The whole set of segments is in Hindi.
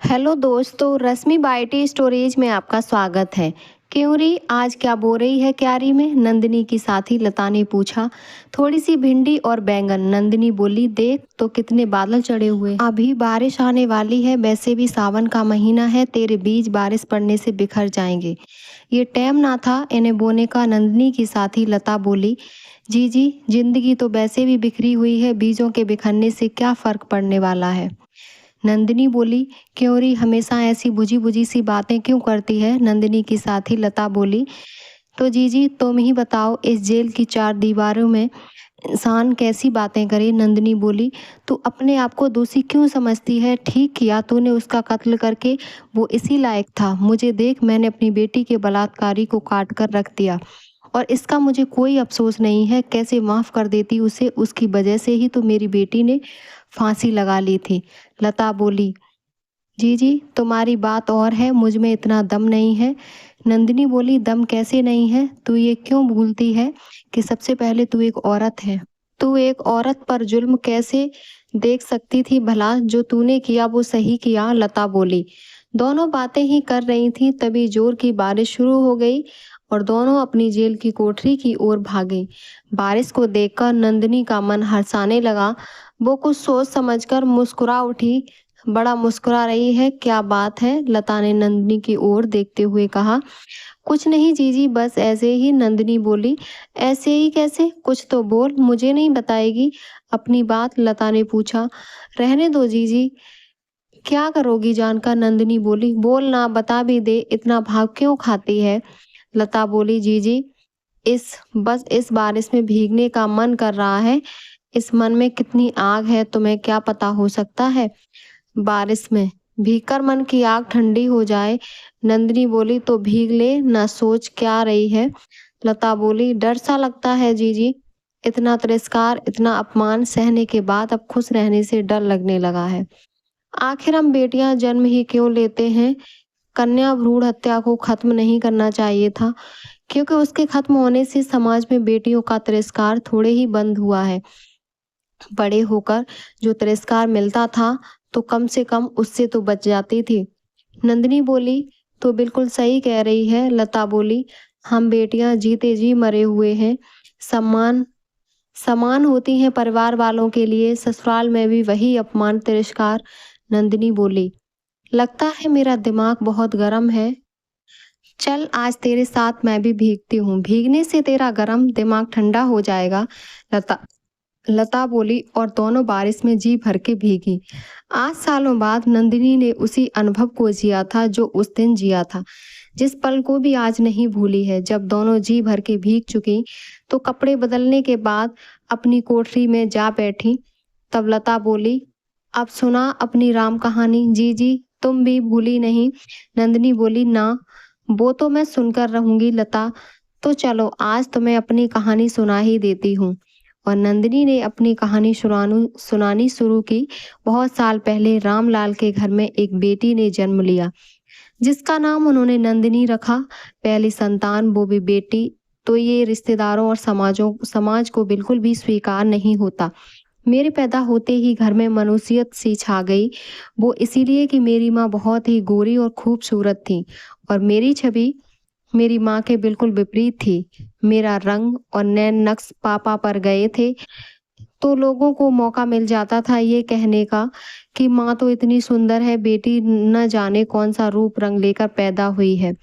हेलो दोस्तों, रश्मि बाइटी स्टोरेज में आपका स्वागत है। क्यों री, आज क्या बो रही है क्यारी में? नंदिनी की साथी लता ने पूछा। थोड़ी सी भिंडी और बैंगन, नंदिनी बोली। देख तो कितने बादल चढ़े हुए, अभी बारिश आने वाली है। वैसे भी सावन का महीना है, तेरे बीज बारिश पड़ने से बिखर जाएंगे। ये टाइम ना था इन्हें बोने का, नंदिनी की साथी लता बोली। जी जी, जिंदगी तो वैसे भी बिखरी हुई है, बीजों के बिखरने से क्या फर्क पड़ने वाला है? नंदिनी बोली। क्यों री, हमेशा ऐसी बुझी बुझी सी बातें क्यों करती है? नंदिनी की साथी लता बोली। तो जीजी तुम ही बताओ, इस जेल की चार दीवारों में इंसान कैसी बातें करे? नंदिनी बोली। तू अपने आप को दोषी क्यों समझती है? ठीक किया तूने उसका कत्ल करके, वो इसी लायक था। मुझे देख, मैंने अपनी बेटी के बलात्कारी को काट कर रख दिया और इसका मुझे कोई अफसोस नहीं है। कैसे माफ़ कर देती उसे? उसकी वजह से ही तो मेरी बेटी ने फांसी लगा ली थी। लता बोली। जी जी, तुम्हारी बात और है, मुझ में इतना दम नहीं है। नंदिनी बोली। दम कैसे नहीं है? तू ये क्यों भूलती है कि सबसे पहले तू एक औरत है। तू एक औरत पर जुल्म कैसे देख सकती थी भला? जो तूने किया वो सही किया, लता बोली। दोनों बातें ही कर रही थी, तभी जोर की बारिश शुरू हो गई और दोनों अपनी जेल की कोठरी की ओर भागे। बारिश को देखकर नंदिनी का मन हर्षाने लगा। वो कुछ सोच समझकर मुस्कुरा उठी। बड़ा मुस्कुरा रही है, क्या बात है? लता ने नंदिनी की ओर देखते हुए कहा। कुछ नहीं जीजी, बस ऐसे ही, नंदिनी बोली। ऐसे ही कैसे? कुछ तो बोल, मुझे नहीं बताएगी अपनी बात? लता ने पूछा। रहने दो जीजी, क्या करोगी जानकर? नंदिनी बोली। बोल ना, बता भी दे, इतना भाव क्यों खाती है? लता बोली। जीजी, इस बारिश में भीगने का मन कर रहा है। इस मन में कितनी आग है, तुम्हें क्या पता हो सकता है? बारिश में भीगकर मन की आग ठंडी हो जाए। नंदिनी बोली। तो भीग ले ना, सोच क्या रही है? लता बोली। डर सा लगता है जीजी, इतना तिरस्कार, इतना अपमान सहने के बाद अब खुश रहने से डर लगने लगा है। आखिर हम बेटियां जन्म ही क्यों लेते हैं? कन्या भ्रूण हत्या को खत्म नहीं करना चाहिए था, क्योंकि उसके खत्म होने से समाज में बेटियों का तिरस्कार थोड़े ही बंद हुआ है। बड़े होकर जो तिरस्कार मिलता था तो कम से कम उससे तो बच जाती थी। नंदिनी बोली। तो बिल्कुल सही कह रही है, लता बोली। हम बेटियां जीते जी मरे हुए हैं। सम्मान समान होती हैं परिवार वालों के लिए, ससुराल में भी वही अपमान तिरस्कार। नंदिनी बोली। लगता है मेरा दिमाग बहुत गर्म है। चल आज तेरे साथ मैं भी भीगती हूँ, भीगने से तेरा गर्म दिमाग ठंडा हो जाएगा। लता लता बोली और दोनों बारिश में जी भर के भीगी। आज सालों बाद नंदिनी ने उसी अनुभव को जिया था जो उस दिन जिया था, जिस पल को भी आज नहीं भूली है। जब दोनों जी भर के भीग चुकी तो कपड़े बदलने के बाद अपनी कोठरी में जा बैठी। तब लता बोली। अब सुना अपनी राम कहानी? जी जी, तुम भी भूली नहीं? नंदिनी बोली। ना, वो तो मैं सुनकर रहूंगी लता। तो चलो आज तुम्हें अपनी कहानी सुना ही देती हूँ। और नंदिनी ने अपनी कहानी सुनानी शुरू की। बहुत साल पहले रामलाल के घर में एक बेटी ने जन्म लिया, जिसका नाम उन्होंने नंदिनी रखा। पहली संतान, वो भी बेटी, तो ये रिश्तेदारों और समाज को बिल्कुल भी स्वीकार नहीं होता। मेरे पैदा होते ही घर में मनुष्यत सी छा गई। वो इसीलिए कि मेरी माँ बहुत ही गोरी और खूबसूरत थी और मेरी छवि मेरी माँ के बिल्कुल विपरीत थी। मेरा रंग और नैन नक्श पापा पर गए थे, तो लोगों को मौका मिल जाता था ये कहने का कि माँ तो इतनी सुंदर है, बेटी न जाने कौन सा रूप रंग लेकर पैदा हुई है,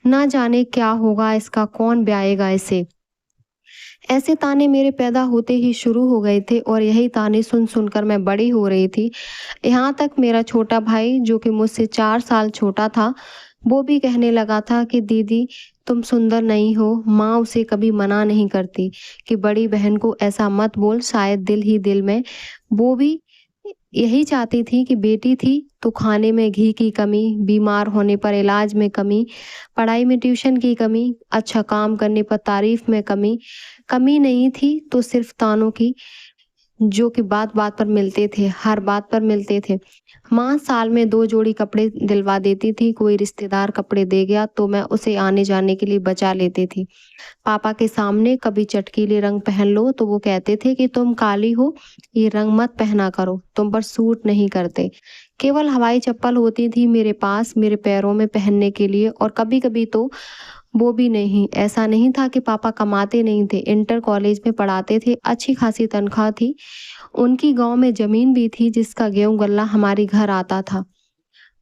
ना जाने क्या होगा इसका, कौन ब्याएगा इसे। ऐसे ताने मेरे पैदा होते ही शुरू हो गए थे और यही ताने सुन सुनकर मैं बड़ी हो रही थी। यहाँ तक मेरा छोटा भाई, जो कि मुझसे 4 साल छोटा था, वो भी कहने लगा था कि दीदी तुम सुंदर नहीं हो। माँ उसे कभी मना नहीं करती कि बड़ी बहन को ऐसा मत बोल, शायद दिल ही दिल में वो भी यही चाहती थी कि बेटी थी तो खाने में घी की कमी, बीमार होने पर इलाज में कमी, पढ़ाई में ट्यूशन की कमी, अच्छा काम करने पर तारीफ में कमी, कमी नहीं थी तो सिर्फ तानों की, जो कि बात बात पर मिलते थे, हर बात पर मिलते थे। माँ साल में 2 जोड़ी कपड़े दिलवा देती थी। कोई रिश्तेदार कपड़े दे गया तो मैं उसे आने जाने के लिए बचा लेती थी। पापा के सामने कभी चटकीले रंग पहन लो तो वो कहते थे कि तुम काली हो, ये रंग मत पहना करो, तुम पर सूट नहीं करते। केवल हवाई चप्पल होती थी मेरे पास मेरे पैरों में पहनने के लिए, और कभी-कभी तो वो भी नहीं। ऐसा नहीं था कि पापा कमाते नहीं थे, इंटर कॉलेज में पढ़ाते थे, अच्छी खासी तनख्वाह थी। उनकी गाँव में ज़मीन भी थी जिसका गेहूँ गल्ला हमारे घर आता था।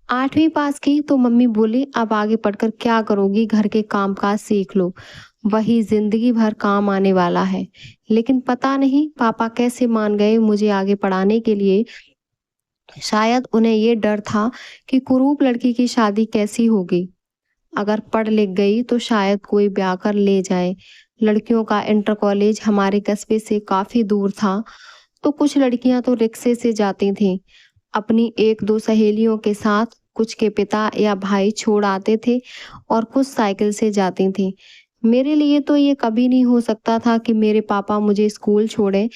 8वीं पास की तो मम्मी बोली, अब आगे पढ़कर क्या करोगी, घर के कामकाज सीख लो, वही जिंदगी भर काम आने वाला है। लेकिन पता नहीं पापा कैसे मान गए मुझे आगे पढ़ाने के लिए। शायद उन्हें ये डर था कि कुरूप लड़की की शादी कैसी होगी, अगर पढ़ लिख गई तो शायद कोई ब्याह कर ले जाए। लड़कियों का इंटर कॉलेज हमारे कस्बे से काफी दूर था, तो कुछ लड़कियां तो रिक्शे से जाती थीं अपनी एक दो सहेलियों के साथ, कुछ के पिता या भाई छोड़ आते थे और कुछ साइकिल से जाती थीं। मेरे लिए तो ये कभी नहीं हो सकता था कि मेरे पापा मुझे स्कूल छोड़ें,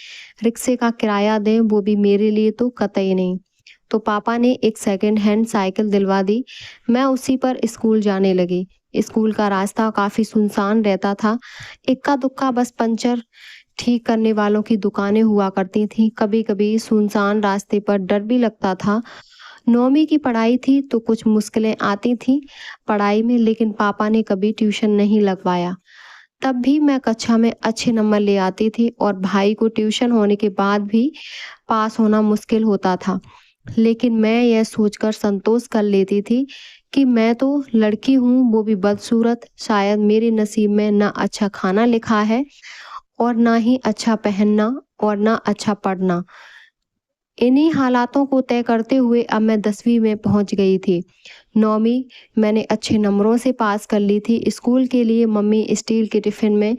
रिक्शे का किराया दें, वो भी मेरे लिए तो कतई नहीं। तो पापा ने एक सेकंड हैंड साइकिल दिलवा दी। मैं उसी पर स्कूल जाने लगी। स्कूल का रास्ता काफी सुनसान रहता था, इक्का दुक्का बस पंचर ठीक करने वालों की दुकानें हुआ करती थीं। कभी कभी सुनसान रास्ते पर डर भी लगता था। 9वीं की पढ़ाई थी तो कुछ मुश्किलें आती थीं पढ़ाई में, लेकिन पापा ने कभी ट्यूशन नहीं लगवाया। तब भी मैं कक्षा में अच्छे नंबर ले आती थी और भाई को ट्यूशन होने के बाद भी पास होना मुश्किल होता था। लेकिन मैं यह सोचकर संतोष कर लेती थी कि मैं तो लड़की हूँ, वो भी बदसूरत। शायद मेरे नसीब में ना अच्छा खाना लिखा है और ना ही अच्छा पहनना और ना अच्छा पढ़ना। इन्हीं हालातों को तय करते हुए अब मैं 10वीं में पहुंच गई थी। 9वीं मैंने अच्छे नंबरों से पास कर ली थी। स्कूल के लिए मम्मी स्टील के टिफिन में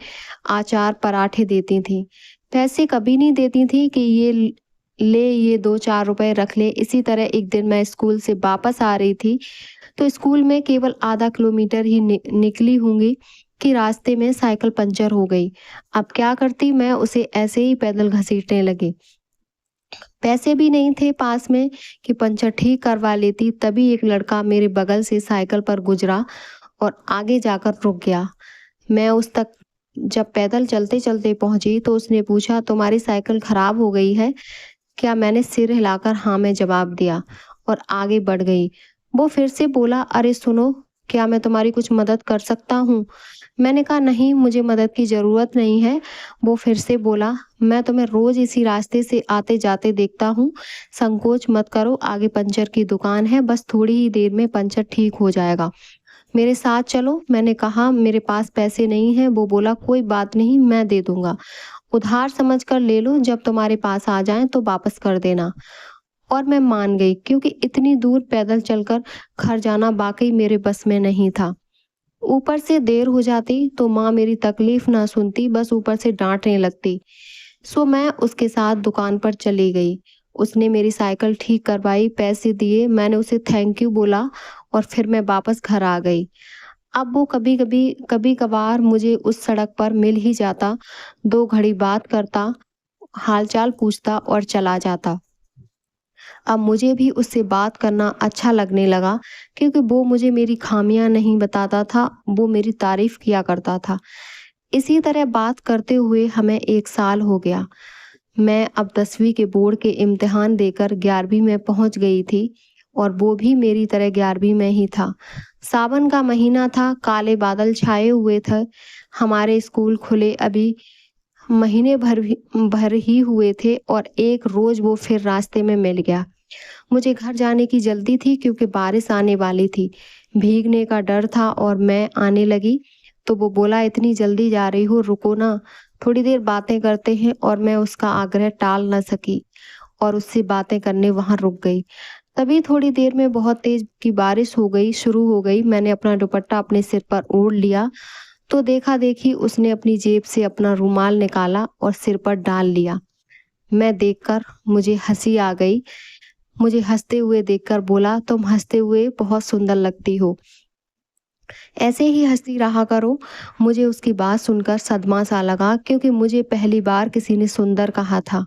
अचार पराठे देती थी। पैसे कभी नहीं देती थी कि ये 2-4 रुपए रख ले। इसी तरह एक दिन मैं स्कूल से वापस आ रही थी, तो स्कूल में केवल आधा किलोमीटर ही निकली होंगी कि रास्ते में साइकिल पंचर हो गई। अब क्या करती, मैं उसे ऐसे ही पैदल घसीटने लगी। पैसे भी नहीं थे पास में कि पंचर ठीक करवा लेती। तभी एक लड़का मेरे बगल से साइकिल पर गुजरा और आगे जाकर रुक गया। मैं उस तक जब पैदल चलते चलते पहुंची तो उसने पूछा, तुम्हारी साइकिल खराब हो गई है क्या? मैंने सिर हिलाकर हाँ में जवाब दिया और आगे बढ़ गई। वो फिर से बोला, अरे सुनो, क्या मैं तुम्हारी कुछ मदद कर सकता हूँ? मैंने कहा, नहीं, मुझे मदद की ज़रूरत नहीं है। वो फिर से बोला, मैं तुम्हें रोज़ इसी रास्ते से आते जाते देखता हूँ, संकोच मत करो, आगे पंचर की दुकान है, बस थोड़ी ही देर में पंचर ठीक हो जाएगा, मेरे साथ चलो। मैंने कहा, मेरे पास पैसे नहीं हैं। वो बोला, कोई बात नहीं, मैं दे दूंगा, उधार समझ कर ले लो, जब तुम्हारे पास आ जाएं तो वापस कर देना। और मैं मान गई, क्योंकि इतनी दूर पैदल चलकर घर जाना वाकई मेरे बस में नहीं था। ऊपर से देर हो जाती तो माँ मेरी तकलीफ ना सुनती, बस ऊपर से डांटने लगती। सो मैं उसके साथ दुकान पर चली गई। उसने मेरी साइकिल ठीक करवाई, पैसे दिए, मैंने उसे थैंक यू बोला और फिर मैं वापस घर आ गई। अब वो कभी कभार मुझे उस सड़क पर मिल ही जाता, 2 घड़ी बात करता, हालचाल पूछता और चला जाता। अब मुझे भी उससे बात करना अच्छा लगने लगा, क्योंकि वो मुझे मेरी खामियां नहीं बताता था, वो मेरी तारीफ किया करता था। इसी तरह बात करते हुए हमें 1 साल हो गया। मैं अब 10वीं के बोर्ड के इम्तिहान देकर 11वीं में पहुंच गई थी, और वो भी मेरी तरह 11वीं में ही था। सावन का महीना था, काले बादल छाए हुए थे। हमारे स्कूल खुले अभी महीने भर ही हुए थे और एक रोज वो फिर रास्ते में मिल गया। मुझे घर जाने की जल्दी थी क्योंकि बारिश आने वाली थी। भीगने का डर था और मैं आने लगी तो वो बोला, इतनी जल्दी जा रही हो, रुको ना, थोड़ी देर बातें करते हैं। और मैं उसका आग्रह टाल न सकी और उससे बातें करने वहां रुक गई। तभी थोड़ी देर में बहुत तेज की बारिश शुरू हो गई। मैंने अपना दुपट्टा अपने सिर पर ओढ़ लिया तो देखा देखी उसने अपनी जेब से अपना रुमाल निकाला और सिर पर डाल लिया। मैं देखकर मुझे हंसी आ गई। मुझे हंसते हुए देखकर बोला, तुम हंसते हुए बहुत सुंदर लगती हो, ऐसे ही हंसती रहा करो। मुझे उसकी बात सुनकर सदमा सा लगा, क्योंकि मुझे पहली बार किसी ने सुंदर कहा था।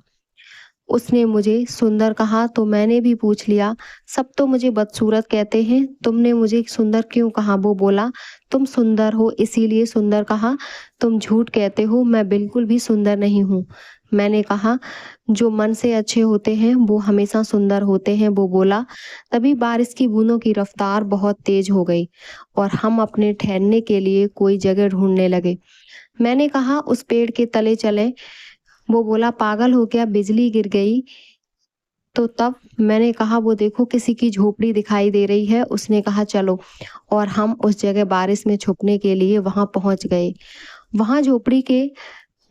उसने मुझे सुंदर कहा तो मैंने भी पूछ लिया, सब तो मुझे बदसूरत कहते हैं, तुमने मुझे सुंदर क्यों कहा? वो बोला, तुम सुंदर हो इसीलिए सुंदर कहा, तुम झूठ कहते हो, मैं बिल्कुल भी सुंदर नहीं हूँ। मैंने कहा, जो मन से अच्छे होते हैं वो हमेशा सुंदर होते हैं, वो बोला। तभी बारिश की बूंदों की रफ्तार बहुत तेज हो गई और हम अपने ठहरने के लिए कोई जगह ढूंढने लगे। मैंने कहा, उस पेड़ के तले चलें। वो बोला, पागल हो क्या, बिजली गिर गई तो तब? मैंने कहा, वो देखो किसी की झोपड़ी दिखाई दे रही है। उसने कहा, चलो। और हम उस जगह बारिश में छुपने के लिए वहां पहुंच गए। वहां झोपड़ी के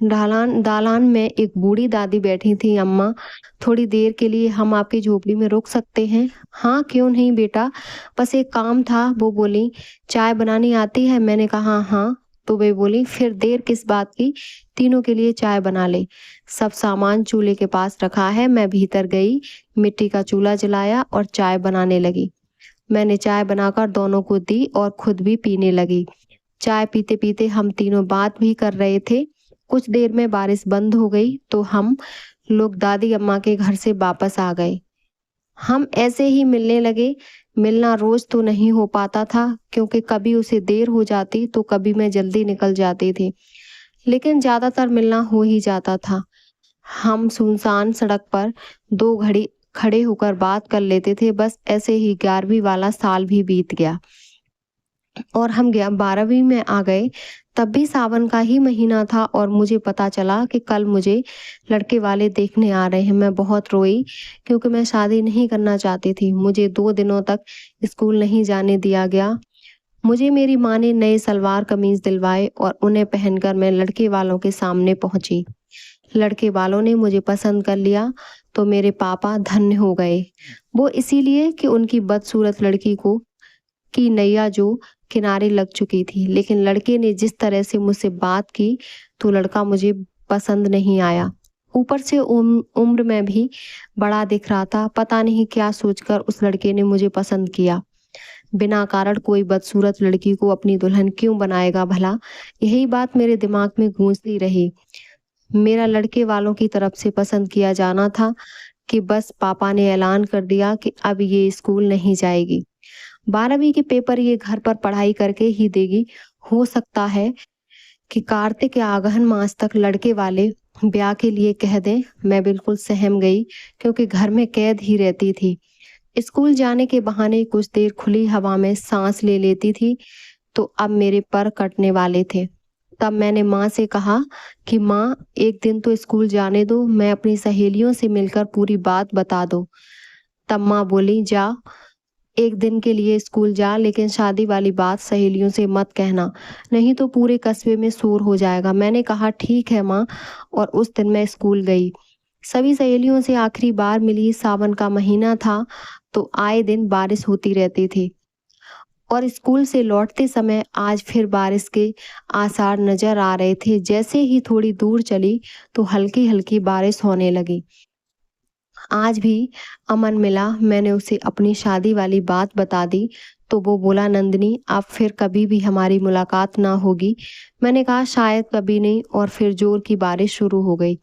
दालान में एक बूढ़ी दादी बैठी थी। अम्मा, थोड़ी देर के लिए हम आपकी झोपड़ी में रुक सकते हैं? हाँ, क्यों नहीं बेटा, बस एक काम था। वो बोली, चाय बनानी आती है? मैंने कहा, हाँ। तो वे बोली, फिर देर किस बात की, तीनों के लिए चाय बना ले। सब सामान चूल्हे के पास रखा है। मैं भीतर गई, मिट्टी का चूल्हा जलाया और चाय बनाने लगी। मैंने चाय बनाकर दोनों को दी और खुद भी पीने लगी। चाय पीते पीते हम तीनों बात भी कर रहे थे। कुछ देर में बारिश बंद हो गई तो हम लोग दादी अम्मा के घर से वापस आ गए। हम ऐसे ही मिलने लगे। मिलना रोज तो नहीं हो पाता था, क्योंकि कभी उसे देर हो जाती तो कभी मैं जल्दी निकल जाती थी, लेकिन ज्यादातर मिलना हो ही जाता था। हम सुनसान सड़क पर दो घड़ी खड़े होकर बात कर लेते थे। बस ऐसे ही 11वीं वाला साल भी बीत गया और हम गया 12वीं में आ गए। तब भी सावन का ही महीना था और मुझे पता चला कि कल मुझे लड़के वाले देखने आ रहे हैं। मैं बहुत रोई, क्योंकि मैं शादी नहीं करना चाहती थी। मुझे 2 दिनों तक स्कूल नहीं जाने दिया गया। मुझे मेरी माँ ने नए सलवार कमीज दिलवाए और उन्हें पहनकर मैं लड़के वालों के सामने पहुंची। लड़के वालों ने मुझे पसंद कर लिया तो मेरे पापा धन्य हो गए। वो इसीलिए कि उनकी बदसूरत लड़की को की नैया जो किनारे लग चुकी थी। लेकिन लड़के ने जिस तरह से मुझसे बात की तो लड़का मुझे पसंद नहीं आया। ऊपर से उम्र में भी बड़ा दिख रहा था। पता नहीं क्या सोचकर उस लड़के ने मुझे पसंद किया। बिना कारण कोई बदसूरत लड़की को अपनी दुल्हन क्यों बनाएगा भला? यही बात मेरे दिमाग में गूंजती रही। मेरा लड़के वालों की तरफ से पसंद किया जाना था कि बस पापा ने ऐलान कर दिया कि अब ये स्कूल नहीं जाएगी। 12वीं के पेपर ये घर पर पढ़ाई करके ही देगी। हो सकता है कि कार्तिक या अगहन मास तक लड़के वाले ब्याह के लिए कह दें। मैं बिल्कुल सहम गई, क्योंकि घर में कैद ही रहती थी। स्कूल जाने के बहाने कुछ देर खुली हवा में सांस ले लेती थी तो अब मेरे पर कटने वाले थे। तब मैंने माँ से कहा कि माँ, एक दिन तो स्कूल जाने दो, मैं अपनी सहेलियों से मिलकर पूरी बात बता दो। तब माँ बोली, जा, एक दिन के लिए स्कूल जा, लेकिन शादी वाली बात सहेलियों से मत कहना, नहीं तो पूरे कस्बे में शोर हो जाएगा। मैंने कहा, ठीक है माँ, और उस दिन मैं स्कूल गई। सभी सहेलियों से आखिरी बार मिली। सावन का महीना था तो आए दिन बारिश होती रहती थी और स्कूल से लौटते समय आज फिर बारिश के आसार नजर आ रहे थे। जैसे ही थोड़ी दूर चली तो हल्की हल्की बारिश होने लगी। आज भी अमन मिला। मैंने उसे अपनी शादी वाली बात बता दी तो वो बोला, नंदिनी, अब फिर कभी भी हमारी मुलाकात ना होगी। मैंने कहा, शायद कभी नहीं। और फिर जोर की बारिश शुरू हो गई।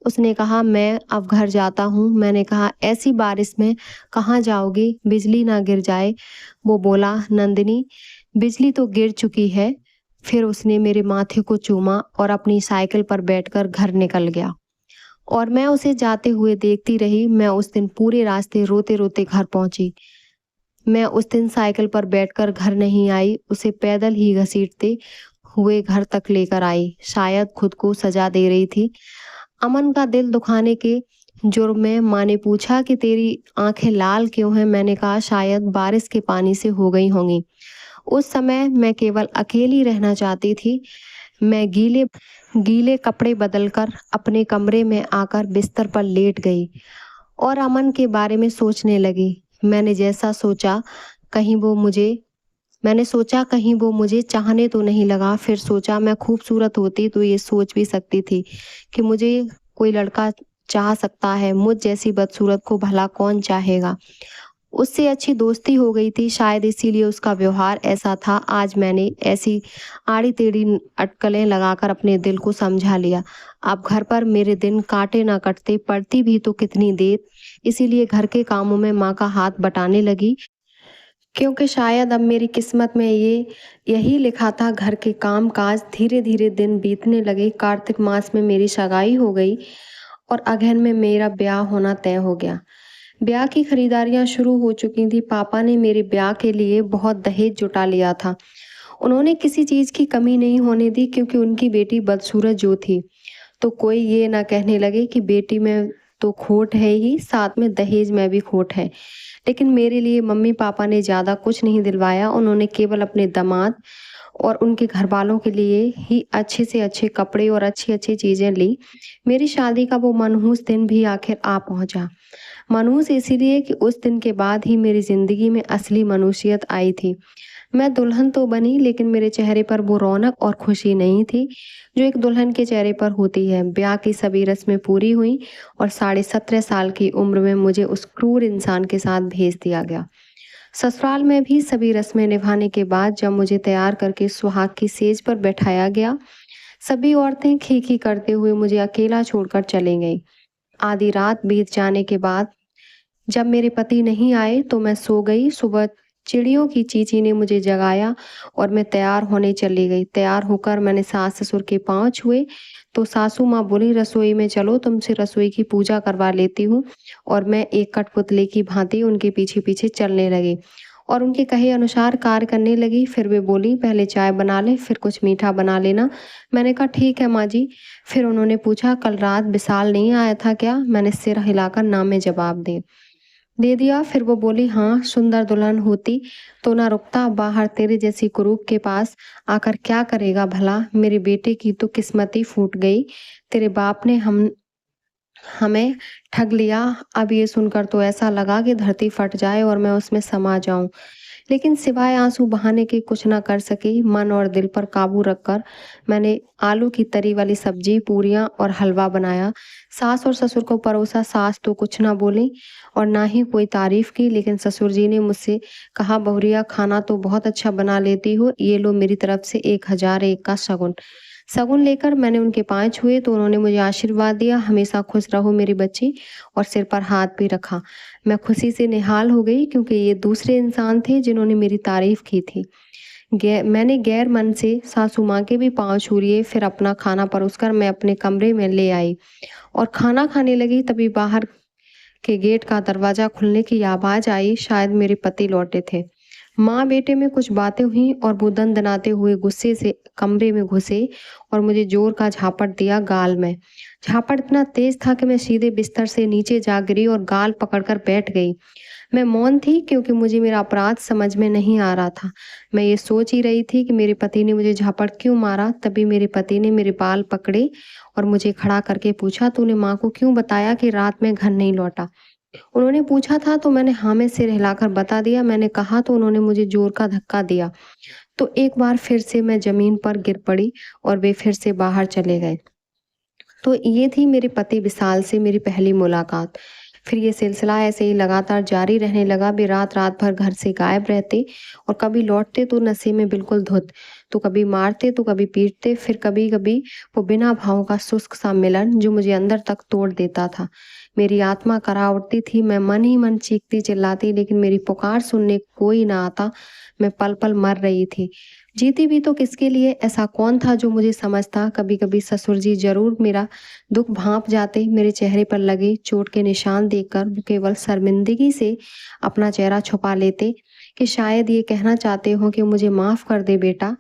उसने कहा, मैं अब घर जाता हूँ। मैंने कहा, ऐसी बारिश में कहाँ जाओगी, बिजली ना गिर जाए? वो बोला, नंदिनी, बिजली तो गिर चुकी है। फिर उसने मेरे माथे को चूमा और अपनी साइकिल पर बैठकर घर निकल गया और मैं उसे जाते हुए देखती रही। मैं उस दिन पूरे रास्ते रोते रोते घर पहुंची। मैं उस दिन साइकिल पर बैठकर घर नहीं आई, उसे पैदल ही घसीटते हुए घर तक लेकर आई। शायद खुद को सजा दे रही थी। अमन का दिल दुखाने के जुर्म में माँ ने पूछा कि तेरी आंखें लाल क्यों हैं? मैंने कहा, शायद बारिश के पानी से हो गई होंगी। उस समय मैं केवल अकेली रहना चाहती थी। मैं गीले गीले कपड़े बदलकर अपने कमरे में आकर बिस्तर पर लेट गई और अमन के बारे में सोचने लगी। कहीं वो मुझे मैंने सोचा कहीं वो मुझे चाहने तो नहीं लगा। फिर सोचा, मैं खूबसूरत होती तो ये सोच भी सकती थी कि मुझे कोई लड़का चाह सकता है। मुझ जैसी बदसूरत को भला कौन चाहेगा? उससे अच्छी दोस्ती हो गई थी, शायद इसीलिए उसका व्यवहार ऐसा था। आज मैंने ऐसी आड़ी टेढ़ी अटकलें लगाकर अपने दिल को समझा लिया। अब घर पर मेरे दिन काटे ना कटते, पड़ती भी तो कितनी देर। इसीलिए घर के कामों में माँ का हाथ बटाने लगी, क्योंकि शायद अब मेरी किस्मत में यही लिखा था। घर के काम काज धीरे धीरे दिन बीतने लगे। कार्तिक मास में मेरी सगाई हो गई और अगहन में मेरा ब्याह होना तय हो गया। ब्याह की खरीदारियां शुरू हो चुकी थी। पापा ने मेरे ब्याह के लिए बहुत दहेज जुटा लिया था। उन्होंने किसी चीज की कमी नहीं होने दी क्योंकि उनकी बेटी बदसूरत जो थी, तो कोई ये ना कहने लगे कि बेटी में तो खोट है ही, साथ में दहेज में भी खोट है। लेकिन मेरे लिए मम्मी पापा ने ज़्यादा कुछ नहीं दिलवाया। उन्होंने केवल अपने दामाद और उनके घर वालों के लिए ही अच्छे से अच्छे कपड़े और अच्छी अच्छी चीज़ें ली। मेरी शादी का वो मनहूस दिन भी आखिर आ पहुंचा। मनहूस इसीलिए कि उस दिन के बाद ही मेरी ज़िंदगी में असली मनुष्यत आई थी। मैं दुल्हन तो बनी, लेकिन मेरे चेहरे पर वो रौनक और खुशी नहीं थी जो एक दुल्हन के चेहरे पर होती है। ब्याह की सभी रस्में पूरी हुई और 17.5 साल की उम्र में मुझे उस क्रूर इंसान के साथ भेज दिया गया। ससुराल में भी सभी रस्में निभाने के बाद जब मुझे तैयार करके सुहाग की सेज पर बैठाया गया, सभी औरतें खी खी करते हुए मुझे अकेला छोड़कर चली गईं। आधी रात बीत जाने के बाद जब मेरे पति नहीं आए तो मैं सो गई। सुबह चिड़ियों की चींची ने मुझे जगाया और मैं तैयार होने चली गई। तैयार होकर मैंने सास ससुर के पाँव छुए तो सासू माँ बोली, रसोई में चलो, तुमसे रसोई की पूजा करवा लेती हूँ। और मैं एक कठपुतली की भांति उनके पीछे पीछे चलने लगी और उनके कहे अनुसार कार्य करने लगी। फिर वे बोली, पहले चाय बना ले, फिर कुछ मीठा बना लेना। मैंने कहा ठीक है माँ जी। फिर उन्होंने पूछा, कल रात विशाल नहीं आया था क्या? मैंने सिर हिलाकर ना में जवाब दे दिया। फिर वो बोली, हाँ, सुंदर दुल्हन होती तो ना रुकता बाहर तेरे जैसी कुरूप के पास आकर क्या करेगा भला? मेरे बेटे की तो किस्मत ही फूट गई। तेरे बाप ने हमें ठग लिया। अब ये सुनकर तो ऐसा लगा कि धरती फट जाए और मैं उसमें समा जाऊं, लेकिन सिवाय आंसू बहाने के कुछ ना कर सकी। मन और दिल पर काबू रखकर मैंने आलू की तरी वाली सब्जी, पूरियां और हलवा बनाया। सास और ससुर को परोसा। सास तो कुछ ना बोली और ना ही कोई तारीफ की, लेकिन ससुर जी ने मुझसे कहा, बहुरिया खाना तो बहुत अच्छा बना लेती हो, ये लो मेरी तरफ से 1001 का शगुन। शगुन लेकर मैंने उनके पाँव छुए तो उन्होंने मुझे आशीर्वाद दिया, हमेशा खुश रहो मेरी बच्ची, और सिर पर हाथ भी रखा। मैं खुशी से निहाल हो गई क्योंकि ये दूसरे इंसान थे जिन्होंने मेरी तारीफ की थी। मैंने गैर मन से सासू माँ के भी पाँव छू लिए। फिर अपना खाना परोसकर मैं अपने कमरे में ले आई और खाना खाने लगी। तभी बाहर के गेट का दरवाजा खुलने की आवाज आई। शायद मेरे पति लौटे थे। माँ बेटे में कुछ बातें हुई और वो दनाते हुए गुस्से से कमरे में घुसे और मुझे जोर का झापट दिया गाल में। झापट इतना तेज था कि मैं सीधे बिस्तर से नीचे जा गिरी और गाल पकड़कर बैठ गई। मैं मौन थी क्योंकि मुझे मेरा अपराध समझ में नहीं आ रहा था। मैं ये सोच ही रही थी कि मेरे पति ने मुझे झापट क्यों मारा। तभी मेरे पति ने मेरे बाल पकड़े और मुझे खड़ा करके पूछा, तूने माँ को क्यों बताया कि रात में घर नहीं लौटा? उन्होंने पूछा था तो मैंने हाँ में सिर हिलाकर बता दिया। मैंने कहा तो उन्होंने मुझे जोर का धक्का दिया तो एक बार फिर से मैं जमीन पर गिर पड़ी और वे फिर से बाहर चले गए। तो ये थी मेरे पति विशाल से मेरी पहली मुलाकात। फिर ये सिलसिला ऐसे ही लगातार जारी रहने लगा। वे रात रात भर घर से गायब रहते और कभी लौटते तो नशे में बिल्कुल धुत, तो कभी मारते तो कभी पीटते। फिर कभी कभी वो बिना भाव का शुष्क सा मिलन जो मुझे अंदर तक तोड़ देता था। मेरी आत्मा करा उठती थी। मैं मन ही मन चीखती चिल्लाती, लेकिन मेरी पुकार सुनने कोई ना आता। मैं पल पल मर रही थी। जीती भी तो किसके लिए? ऐसा कौन था जो मुझे समझता? कभी कभी ससुर जी जरूर मेरा दुख भांप जाते। मेरे चेहरे पर लगे चोट के निशान देखकर वो केवल शर्मिंदगी से अपना चेहरा छुपा लेते कि शायद ये कहना चाहते हो कि मुझे माफ कर दे बेटा,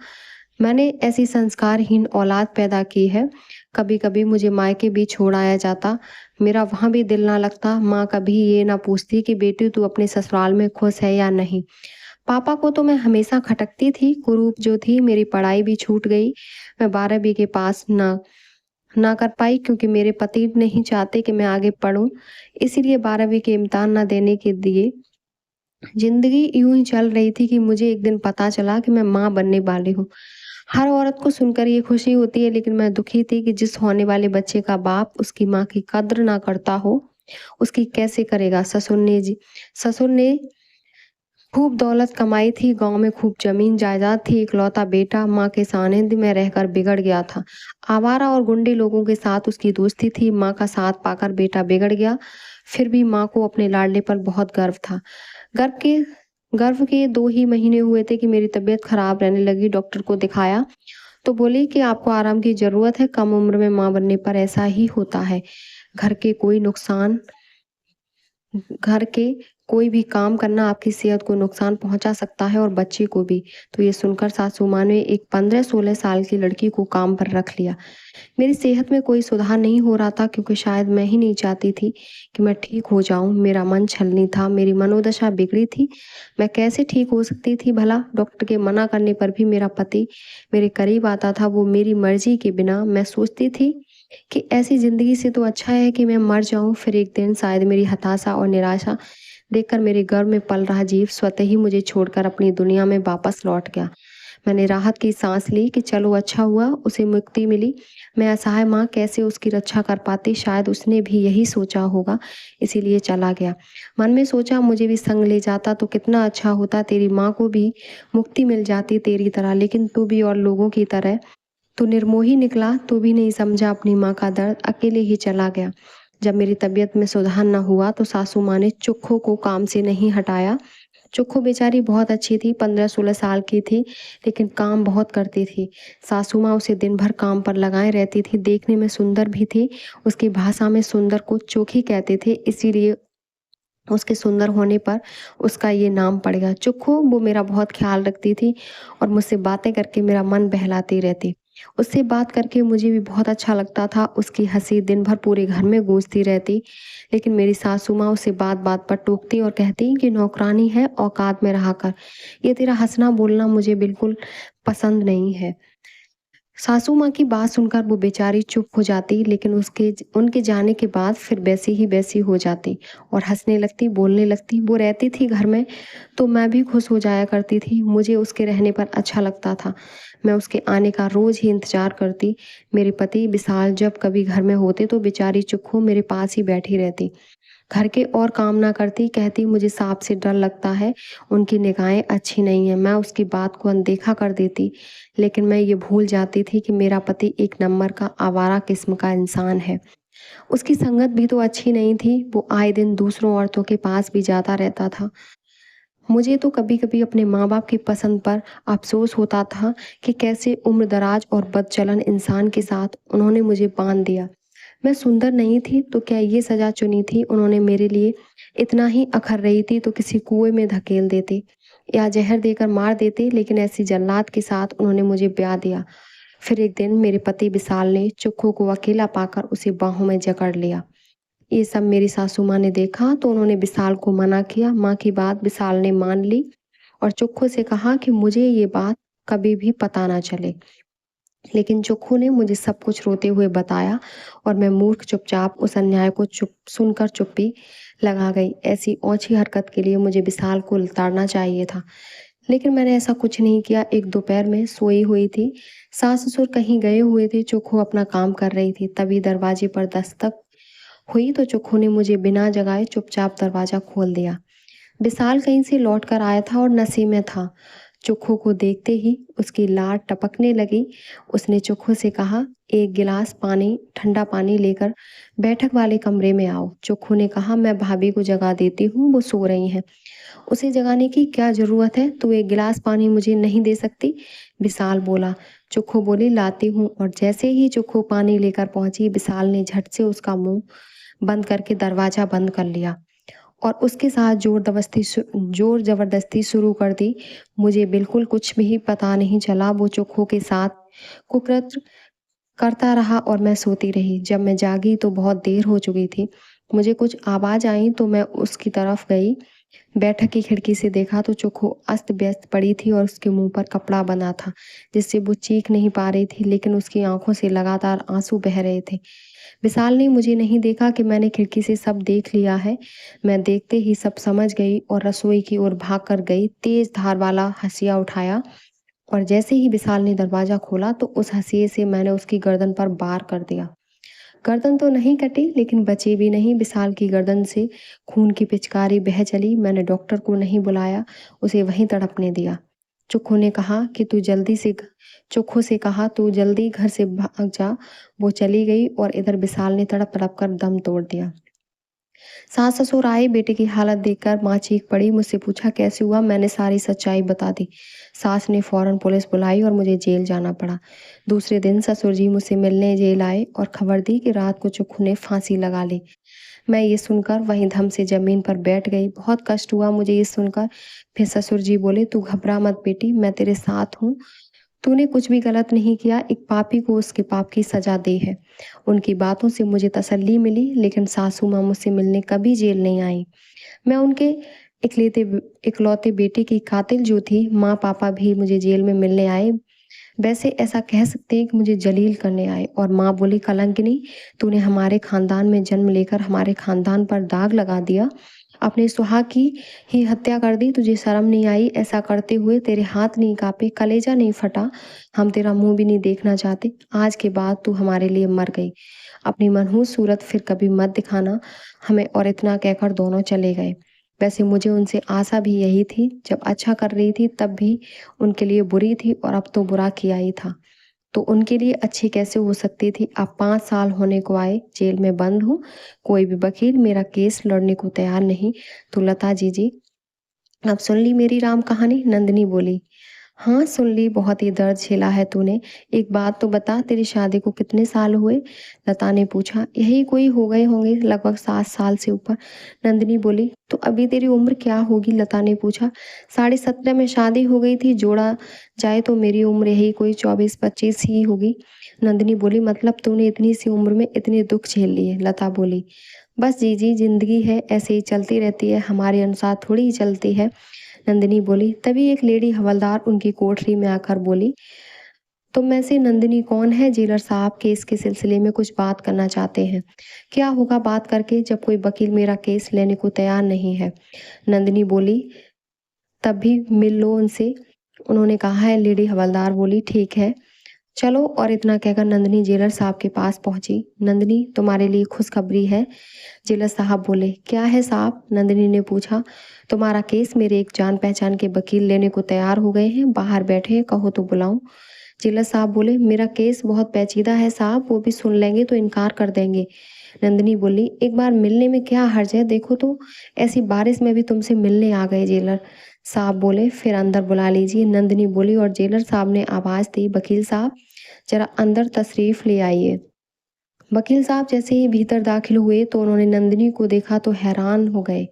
मैंने ऐसी संस्कारहीन औलाद पैदा की है। कभी कभी मुझे मायके भी छोड़ आया जाता, मेरा वहां भी दिल ना लगता। माँ कभी ये ना पूछती कि बेटी तू अपने ससुराल में खुश है या नहीं। पापा को तो मैं हमेशा खटकती थी। कुरूप जो थी, मेरी पढ़ाई भी छूट गई। मैं 12वीं के पास ना कर पाई क्योंकि मेरे पति नहीं चाहते कि मैं आगे पढूं, इसीलिए 12वीं के इम्तिहान ना देने के दिए। जिंदगी यूं ही चल रही थी कि मुझे एक दिन पता चला कि मैं माँ बनने वाली हूँ। हर औरत को सुनकर ये खुशी होती है, लेकिन मैं दुखी थी कि जिस होने वाले बच्चे का बाप उसकी माँ की कद्र ना करता हो, उसकी कैसे करेगा। ससुर ने खूब दौलत कमाई थी, गांव में खूब जमीन जायदाद थी। इकलौता बेटा माँ के सानिध्य में रहकर बिगड़ गया था। आवारा और गुंडे लोगों के साथ उसकी दोस्ती थी। माँ का साथ पाकर बेटा बिगड़ गया। फिर भी माँ को अपने लाडले पर बहुत गर्व था। गर्भ के 2 ही महीने हुए थे कि मेरी तबीयत खराब रहने लगी। डॉक्टर को दिखाया तो बोली कि आपको आराम की जरूरत है, कम उम्र में माँ बनने पर ऐसा ही होता है। घर के कोई नुकसान घर के कोई भी काम करना आपकी सेहत को नुकसान पहुंचा सकता है और बच्चे को भी। तो ये सुनकर सासू माँ ने एक 15-16 साल की लड़की को काम पर रख लिया। मेरी सेहत में कोई सुधार नहीं हो रहा था क्योंकि शायद मैं ही नहीं चाहती थी कि मैं ठीक हो जाऊं। मेरा मन छलनी था, मेरी मनोदशा बिगड़ी थी। मैं कैसे ठीक हो सकती थी भला? डॉक्टर के मना करने पर भी मेरा पति मेरे करीब आता था, वो मेरी मर्जी के बिना। मैं सोचती थी कि ऐसी जिंदगी से तो अच्छा है कि मैं मर जाऊं। फिर एक दिन शायद मेरी हताशा और निराशा देखकर मेरे गर्भ में पल रहा जीव स्वतः ही मुझे छोड़कर अपनी दुनिया में वापस लौट गया। मैंने राहत की सांस ली कि चलो अच्छा हुआ, उसे मुक्ति मिली। मैं असहाय माँ कैसे उसकी रक्षा कर पाती? शायद उसने भी यही सोचा होगा, इसीलिए चला गया। मन में सोचा मुझे भी संग ले जाता तो कितना अच्छा होता, तेरी माँ को भी मुक्ति मिल जाती तेरी तरह। लेकिन तू भी और लोगों की तरह तो निर्मोही निकला, तू भी नहीं समझा अपनी माँ का दर्द, अकेले ही चला गया। जब मेरी तबीयत में सुधार न हुआ तो सासू माँ ने चुक्खो को काम से नहीं हटाया। चुक्खो बेचारी बहुत अच्छी थी, 15-16 साल की थी, लेकिन काम बहुत करती थी। सासू माँ उसे दिन भर काम पर लगाए रहती थी। देखने में सुंदर भी थी, उसकी भाषा में सुंदर को चोखी कहते थे, इसीलिए उसके सुंदर होने पर उसका ये नाम पड़ गया। चुक्खो वो मेरा बहुत ख्याल रखती थी और मुझसे बातें करके मेरा मन बहलाती रहती। उससे बात करके मुझे भी बहुत अच्छा लगता था। उसकी हंसी दिन भर पूरे घर में गूंजती रहती। लेकिन मेरी सासू माँ उसे बात बात पर टोकती और कहती कि नौकरानी है, औकात में रहा कर। ये तेरा हंसना बोलना मुझे बिल्कुल पसंद नहीं है। सासू माँ की बात सुनकर वो बेचारी चुप हो जाती, लेकिन उसके उनके जाने के बाद फिर वैसी ही वैसी हो जाती और हंसने लगती, बोलने लगती। वो रहती थी घर में तो मैं भी खुश हो जाया करती थी। मुझे उसके रहने पर अच्छा लगता था। मैं उसके आने का रोज ही इंतजार करती। मेरे पति विशाल जब कभी घर में होते तो बेचारी चुप्पू मेरे पास ही बैठी रहती। घर के और काम ना करती, कहती मुझे सांप से डर लगता है, उनकी निगाहें अच्छी नहीं है। मैं उसकी बात को अनदेखा कर देती, लेकिन मैं ये भूल जाती थी कि मेरा पति एक नंबर का आवारा किस्म का इंसान है। उसकी संगत भी तो अच्छी नहीं थी, वो आए दिन दूसरों औरतों के पास भी जाता रहता था। मुझे तो कभी कभी अपने माँ बाप की पसंद पर अफसोस होता था कि कैसे उम्र दराज और बदचलन इंसान के साथ उन्होंने मुझे बांध दिया। मैं सुंदर नहीं थी तो क्या ये सजा चुनी थी उन्होंने मेरे लिए? इतना ही अखर रही थी तो किसी कुएं में धकेल देते या जहर देकर मार देते, लेकिन ऐसी जल्लाद के साथ उन्होंने मुझे ब्याह दिया। फिर एक दिन मेरे पति विशाल ने चुक्कू को अकेला पाकर उसे बाहों में जकड़ लिया। ये सब मेरी सासू माँ ने देखा तो उन्होंने विशाल को मना किया। माँ की बात विशाल ने मान ली और चुक्कू से कहा कि मुझे ये बात कभी भी पता ना चले। लेकिन चुक्कू ने मुझे सब कुछ रोते हुए बताया और मैं मूर्ख चुपचाप उस अन्याय को चुप सुनकर चुप्पी लगा गई। ऐसी ओछी हरकत के लिए मुझे विशाल को लताड़ना चाहिए था, लेकिन मैंने ऐसा कुछ नहीं किया। एक दोपहर में सोई हुई थी, सास ससुर कहीं गए हुए थे, चुक्कू अपना काम कर रही थी। तभी दरवाजे पर दस्तक हुई तो चुक्कू ने मुझे बिना जगाए चुपचाप दरवाजा खोल दिया। विशाल कहीं से लौट कर आया था और नशे में था। चुक्कू को देखते ही उसकी लार टपकने लगी। उसने चुक्कू से कहा, एक गिलास पानी, ठंडा पानी लेकर बैठक वाले कमरे में आओ। चुक्कू ने कहा, मैं भाभी को जगा देती हूँ, वो सो रही हैं। उसे जगाने की क्या जरूरत है? तू एक गिलास पानी मुझे नहीं दे सकती? विशाल बोला। चुक्कू बोली, लाती हूँ। और जैसे ही चुक्कू पानी लेकर पहुंची, विशाल ने झट से उसका मुंह बंद करके दरवाजा बंद कर लिया और उसके साथ जोर जबरदस्ती शुरू कर दी। मुझे बिल्कुल कुछ भी पता नहीं चला। वो चुक्कू के साथ कुकृत्य करता रहा और मैं सोती रही। जब मैं जागी तो बहुत देर हो चुकी थी। मुझे कुछ आवाज आई तो मैं उसकी तरफ गई। बैठक की खिड़की से देखा तो चुक्कू अस्त व्यस्त पड़ी थी और उसके मुंह पर कपड़ा बंधा था, जिससे वो चीख नहीं पा रही थी, लेकिन उसकी आंखों से लगातार आंसू बह रहे थे। विशाल ने मुझे नहीं देखा कि मैंने खिड़की से सब देख लिया है। मैं देखते ही सब समझ गई और रसोई की ओर भाग कर गई। तेज धार वाला हंसिया उठाया और जैसे ही विशाल ने दरवाजा खोला तो उस हंसिए से मैंने उसकी गर्दन पर वार कर दिया। गर्दन तो नहीं कटी, लेकिन बची भी नहीं। विशाल की गर्दन से खून की पिचकारी बह चली। मैंने डॉक्टर को नहीं बुलाया, उसे वहीं तड़पने दिया। चुक्कू ने कहा कि तू जल्दी से चुक्कू से कहा तू जल्दी घर से भाग जा। वो चली गई और इधर विशाल ने तड़प तड़प कर दम तोड़ दिया। सास ससुर आए, बेटे की हालत देखकर माँ चीख पड़ी, मुझसे पूछा कैसे हुआ। मैंने सारी सच्चाई बता दी। सास ने फौरन पुलिस बुलाई और मुझे जेल जाना पड़ा। दूसरे दिन ससुर जी मुझसे मिलने जेल आए और खबर दी कि रात को चुक्कू ने फांसी लगा ली। मैं ये सुनकर वहीं धम से जमीन पर बैठ गई। बहुत कष्ट हुआ मुझे ये सुनकर। फिर ससुर जी बोले, तू घबरा मत बेटी, मैं तेरे साथ हूँ। तूने कुछ भी गलत नहीं किया, एक पापी को उसके पाप की सजा दे है। उनकी बातों से मुझे तसल्ली मिली, लेकिन सासू माँ मुझसे मिलने कभी जेल नहीं आई। मैं उनके इकलौते इकलौते बेटे की कातिल जो थी, माँ पापा भी मुझे जेल में मिलने आए। वैसे ऐसा कह सकते हैं कि मुझे जलील करने आए। और माँ बोली, कलंकिनी, तूने हमारे खानदान में जन्म लेकर हमारे खानदान पर दाग लगा दिया। अपने सुहाग की ही हत्या कर दी। तुझे शर्म नहीं आई? ऐसा करते हुए तेरे हाथ नहीं कांपे, कलेजा नहीं फटा? हम तेरा मुंह भी नहीं देखना चाहते। आज के बाद तू हमारे लिए मर गई। अपनी मनहूस सूरत फिर कभी मत दिखाना हमें। और इतना कहकर दोनों चले गए। वैसे मुझे उनसे आशा भी यही थी। जब अच्छा कर रही थी तब भी उनके लिए बुरी थी, और अब तो बुरा किया ही था तो उनके लिए अच्छी कैसे हो सकती थी। अब 5 साल होने को आए, जेल में बंद हूँ। कोई भी वकील मेरा केस लड़ने को तैयार नहीं। तो लता जी अब सुन ली मेरी राम कहानी? नंदिनी बोली, हाँ सुन ली, बहुत ही दर्द झेला है तूने। एक बात तो बता, तेरी शादी को कितने साल हुए? लता ने पूछा। यही कोई हो गए होंगे, लगभग 7 साल से ऊपर। नंदिनी बोली, तो अभी तेरी उम्र क्या होगी? लता ने पूछा। 17.5 में शादी हो गई थी, जोड़ा जाए तो मेरी उम्र यही कोई 24-25 ही होगी। नंदिनी बोली, मतलब तूने इतनी सी उम्र में इतने दुख झेल लिए? लता बोली, बस जीजी, जिंदगी है, ऐसे ही चलती रहती है, हमारे अनुसार थोड़ी ही चलती है। नंदिनी बोली। तभी एक लेडी हवलदार उनकी कोठरी में आकर बोली, तुम में से नंदिनी कौन है? जेलर साहब केस के सिलसिले में कुछ बात करना चाहते हैं। क्या होगा बात करके, जब कोई वकील मेरा केस लेने को तैयार नहीं है। नंदिनी बोली, तब भी मिल लो उनसे, उन्होंने कहा है। लेडी हवलदार बोली, ठीक है चलो। और इतना कहकर नंदिनी जेलर साहब के पास पहुंची। नंदिनी, तुम्हारे लिए खुशखबरी है। जेलर साहब बोले, क्या है साहब? नंदिनी ने पूछा। तुम्हारा केस मेरे एक जान पहचान के वकील लेने को तैयार हो गए हैं, बाहर बैठे हैं, कहो तो बुलाऊं? जेलर साहब बोले, मेरा केस बहुत पेचीदा है साहब, वो भी सुन लेंगे तो इनकार कर देंगे। नंदिनी बोली, एक बार मिलने में क्या हर्ज है, देखो तो ऐसी बारिश में भी तुमसे मिलने आ गए। जेलर साहब बोले, फिर अंदर बुला लीजिए। नंदिनी बोली, और जेलर साहब ने आवाज दी, वकील साहब जरा अंदर तशरीफ ले आइए। वकील साहब जैसे ही भीतर दाखिल हुए तो उन्होंने नंदिनी को देखा तो हैरान हो गए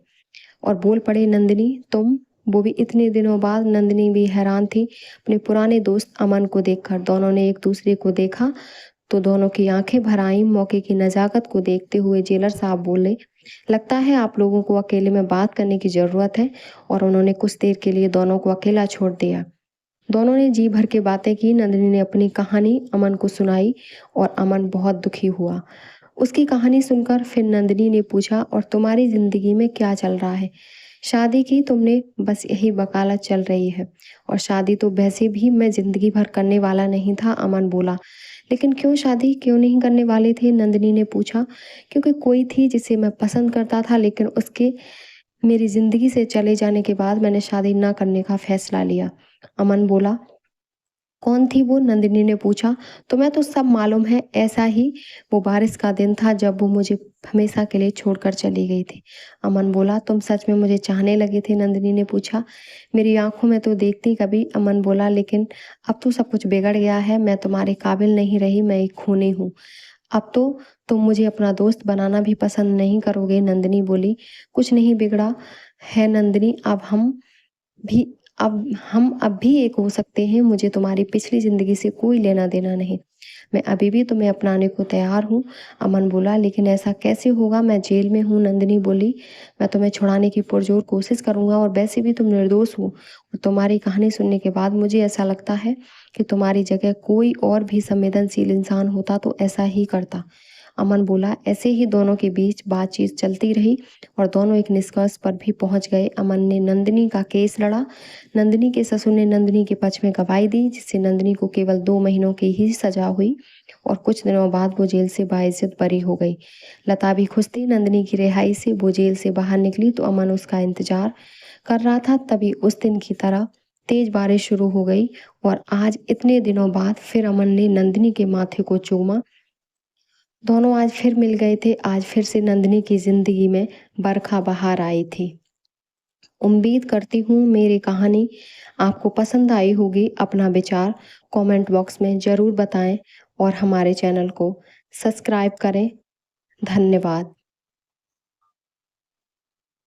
और बोल पड़े, नंदिनी तुम? वो भी इतने दिनों बाद। नंदिनी भी हैरान थी अपने पुराने दोस्त अमन को देखकर। दोनों ने एक दूसरे को देखा तो दोनों की आंखें भर आईं। मौके की नजाकत को देखते हुए जेलर साहब बोले, लगता है आप लोगों को अकेले में बात करने की जरूरत है। और उन्होंने कुछ देर के लिए दोनों को अकेला छोड़ दिया। दोनों ने जी भर के बातें की। नंदिनी ने अपनी कहानी अमन को सुनाई और अमन बहुत दुखी हुआ। उसकी कहानी सुनकर फिर नंदिनी ने पूछा, और तुम्हारी जिंदगी में क्या चल रहा है? शादी की तुमने, बस यही वकालत चल रही है। और शादी तो वैसे भी मैं जिंदगी भर करने वाला नहीं था, अमन बोला। लेकिन क्यों शादी क्यों नहीं करने वाले थे? नंदिनी ने पूछा। क्योंकि कोई थी जिसे मैं पसंद करता था, लेकिन उसके मेरी जिंदगी से चले जाने के बाद मैंने शादी न करने का फैसला लिया, अमन बोला। कौन थी वो? नंदिनी ने पूछा। तुम्हें तो सब मालूम है, ऐसा ही वो बारिश का दिन था जब वो मुझे हमेशा के लिए छोड़कर चली गई थी, अमन बोला। तुम सच में मुझे चाहने लगे थे? नंदिनी ने पूछा। मेरी आंखों में तो देखती कभी, अमन बोला, लेकिन अब तो सब कुछ बिगड़ गया है। मैं तुम्हारे काबिल नहीं रही, मैं एक खूनी हूँ। अब तो तुम मुझे अपना दोस्त बनाना भी पसंद नहीं करोगे, नंदिनी बोली। कुछ नहीं बिगड़ा है नंदिनी, भी अब भी एक हो सकते हैं। मुझे तुम्हारी पिछली जिंदगी से कोई लेना देना नहीं। मैं अभी भी तुम्हें अपनाने को तैयार हूँ, अमन बोला। लेकिन ऐसा कैसे होगा? मैं जेल में हूँ, नंदिनी बोली। मैं तुम्हें छुड़ाने की पुरजोर कोशिश करूंगा, और वैसे भी तुम निर्दोष हो। और तुम्हारी कहानी सुनने के बाद मुझे ऐसा लगता है कि तुम्हारी जगह कोई और भी संवेदनशील इंसान होता तो ऐसा ही करता, अमन बोला। ऐसे ही दोनों के बीच बातचीत चलती रही और दोनों एक निष्कर्ष पर भी पहुंच गए। अमन ने नंदिनी का केस लड़ा। नंदिनी के ससुर ने नंदिनी के पक्ष में गवाही दी, जिससे नंदिनी को केवल 2 महीनों की ही सजा हुई और कुछ दिनों बाद वो जेल से बाइज्जत बरी हो गई। लता भी खुश थी नंदिनी की रिहाई से। वो जेल से बाहर निकली तो अमन उसका इंतजार कर रहा था। तभी उस दिन की तरह तेज बारिश शुरू हो गई और आज इतने दिनों बाद फिर अमन ने नंदिनी के माथे को चूमा। दोनों आज फिर मिल गए थे। आज फिर से नंदिनी की जिंदगी में बरखा बहार आई थी। उम्मीद करती हूँ मेरी कहानी आपको पसंद आई होगी। अपना विचार कमेंट बॉक्स में ज़रूर बताएं और हमारे चैनल को सब्सक्राइब करें। धन्यवाद।